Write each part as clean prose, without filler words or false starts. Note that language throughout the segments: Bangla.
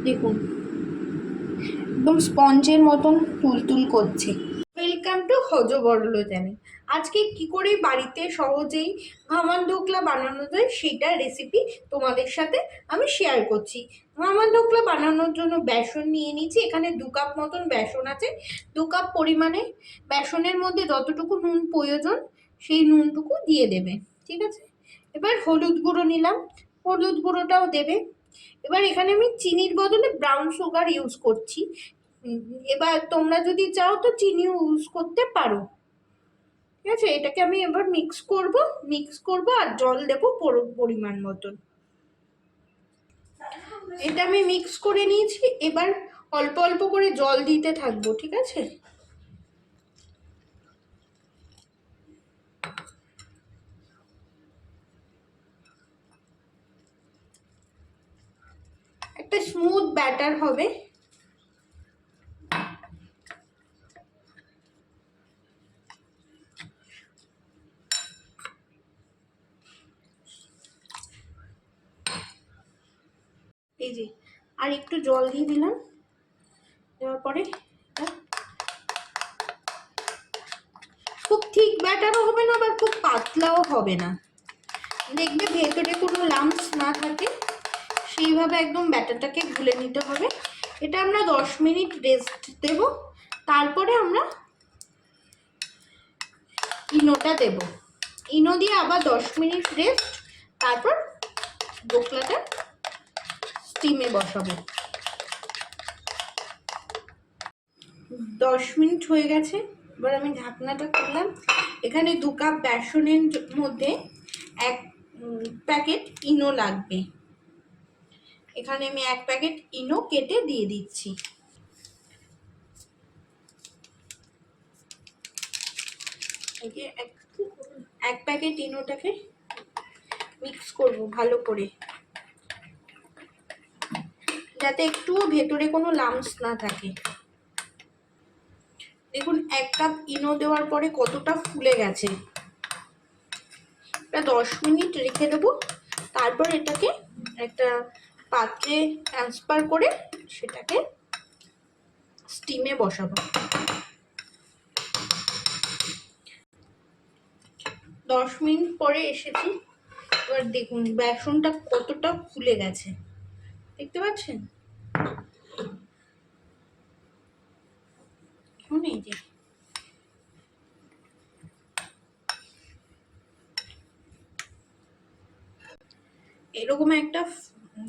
দেখুন একদম স্পঞ্জের মতন তুলতুল করছে। Welcome to HaJaBaRaLa channel. আজকে কি করে বাড়িতে সহজেই ঘামান ধোকলা বানানো যায় সেটার রেসিপি তোমাদের সাথে আমি শেয়ার করছি। ঘামান ধোকলা বানানোর জন্য বেসন নিয়ে নিচ্ছি। এখানে 2 কাপ মতন বেসন আছে। 2 কাপ পরিমাণে বেসনের মধ্যে যতটুকু নুন প্রয়োজন সেই নুনটুকু দিয়ে দেবে, ঠিক আছে। এবার হলুদ গুঁড়ো নিলাম, হলুদ গুঁড়োটাও দেবে। এবার এখানে আমি চিনির বদলে ব্রাউন সুগার ইউজ করছি। এবার তোমরা যদি চাও তো চিনি ইউজ করতে পারো, ঠিক আছে। এটাকে আমি এবার মিক্স করব আর জল দেবো পরিমাণ মতন। এটা আমি মিক্স করে নিয়েছি। এবার অল্প অল্প করে জল দিতে থাকবো, ঠিক আছে। একটা স্মুথ ব্যাটার হবে। এই যে আর একটু জল দিয়ে দিলাম। দেওয়ার পরে খুব ঠিক ব্যাটারও হবে না, আবার খুব পাতলাও হবে না। দেখবে ভেতরে কোনো লাম্পস না থাকে, সেইভাবে একদম ব্যাটারটাকে গুলে নিতে হবে। এটা আমরা 10 মিনিট রেস্ট দেব। তারপরে আমরা ইনোটা দেব। ইনো দিয়ে আবার 10 মিনিট রেস্ট, তারপর ধোকলাটা স্টিমে বসাবো। 10 মিনিট হয়ে গেছে। এবার আমি ঢাকনাটা খুললাম। এখানে 2 কাপ বেসনের মধ্যে 1 প্যাকেট ইনো লাগবে। এখানে আমি 1 প্যাকেট ইনো কেটে দিয়ে দিচ্ছি। এক প্যাকেট ইনোটাকে মিক্স করব ভালো করে, যাতে একটুও ভেতরে কোনো লাম্পস না থাকে। দেখুন 1 কাপ ইনো দেওয়ার পরে কতটা ফুলে গেছে। এটা 10 মিনিট রেখে দেবো। তারপর এটাকে একটা পাত্রে ট্রান্সফার করে সেটাকে স্টিমে বসাবো। 10 মিনিট পরে এসেছি। এবার দেখুন বেসনটা কতটা ফুলে গেছে, দেখতে পাচ্ছেন। এই যে এরকম একটা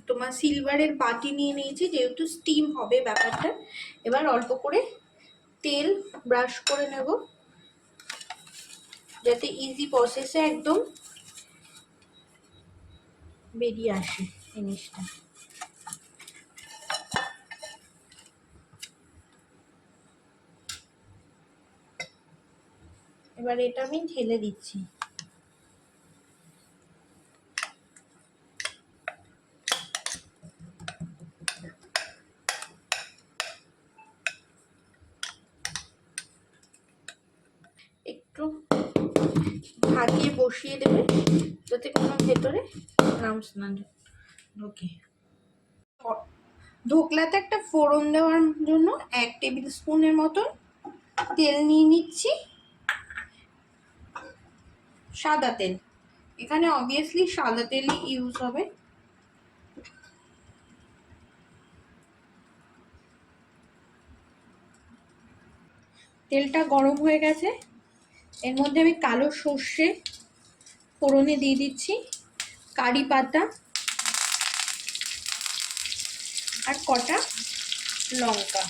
তোমার সিলভারের বাটি নিয়ে নিয়েছি, যেহেতু স্টিম হবে ব্যাপারটা। এবার অল্প করে তেল ব্রাশ করে নেব, যাতে ইজি প্রসেসে একদম বেরিয়ে আসে জিনিসটা। এবার এটা আমি ঢেলে দিচ্ছি। একটু ঢাকিয়ে বসিয়ে দেবে, যাতে কোনো ভেতরে লাম্পস না ঢোকে। ধোকলাতে একটা ফোড়ন দেওয়ার জন্য 1 টেবিল স্পুনের মতন তেল নিয়ে নিচ্ছি, সাদা তেল। এখানে অবভিয়াসলি সাদা তেলই ইউজ হবে। তেলটা গরম হয়ে গেছে। এর মধ্যে আমি কালো সর্ষে ফোড়নে দিয়ে দিচ্ছি, কারি পাতা আর কটা লঙ্কা।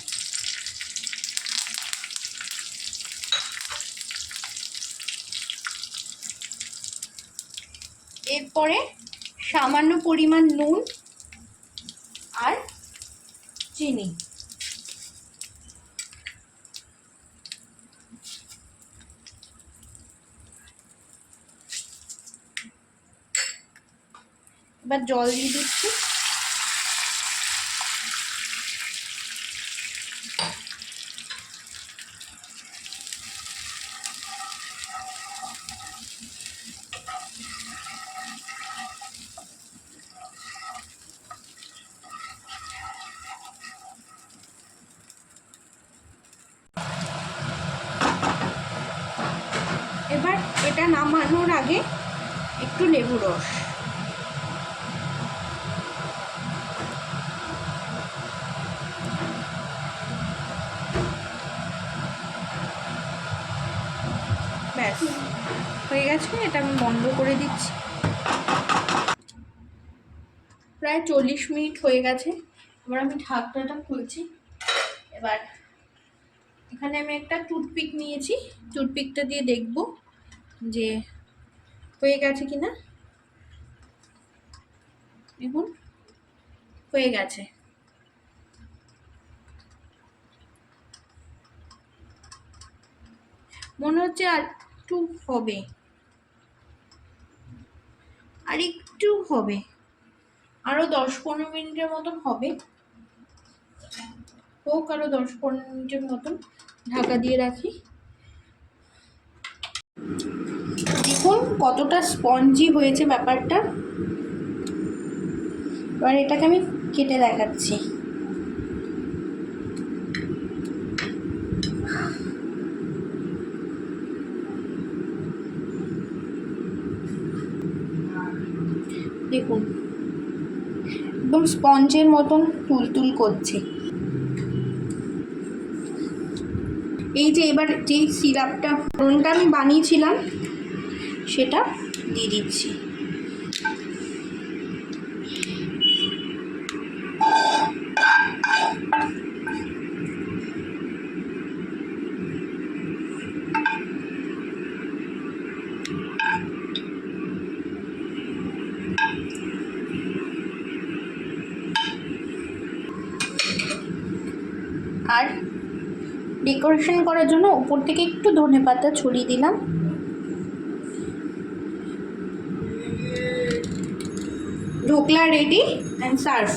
এরপরে সামান্য পরিমাণ নুন আর চিনি। এবার জল দিয়ে দিচ্ছি। নামানোর আগে একটু লেবু রস, ব্যাস হয়ে গেছে। এটা আমি বন্ধ করে দিচ্ছি। প্রায় 40 মিনিট হয়ে গেছে। এবার আমি ঢাকনাটা খুলছি। এবার এখানে আমি একটা টুথপিক নিয়েছি, টুথপিকটা দিয়ে দেখব যে হয়ে গেছে কিনা। দেখুন হয়ে গেছে। মনে হচ্ছে আর একটু হবে, আর একটু হবে, আরো 10-15 মিনিটের মতন হবে, হোক আরো 10-15 মিনিটের মতন। ঢাকা দিয়ে রাখি। দেখুন কতটা স্পঞ্জি হয়েছে ব্যাপারটা। এবার এটাকে আমি কেটে দেখাচ্ছি। দেখুন একদম স্পঞ্জের মতন তুলতুল করছে। এই যে এবার যে সিরাপটা আমি বানিয়েছিলাম সেটা দিয়ে দিচ্ছি। আর ডেকোরেশন করার জন্য উপর থেকে একটু ধনেপাতা ছড়িয়ে দিলাম। Dhokla ready and serve.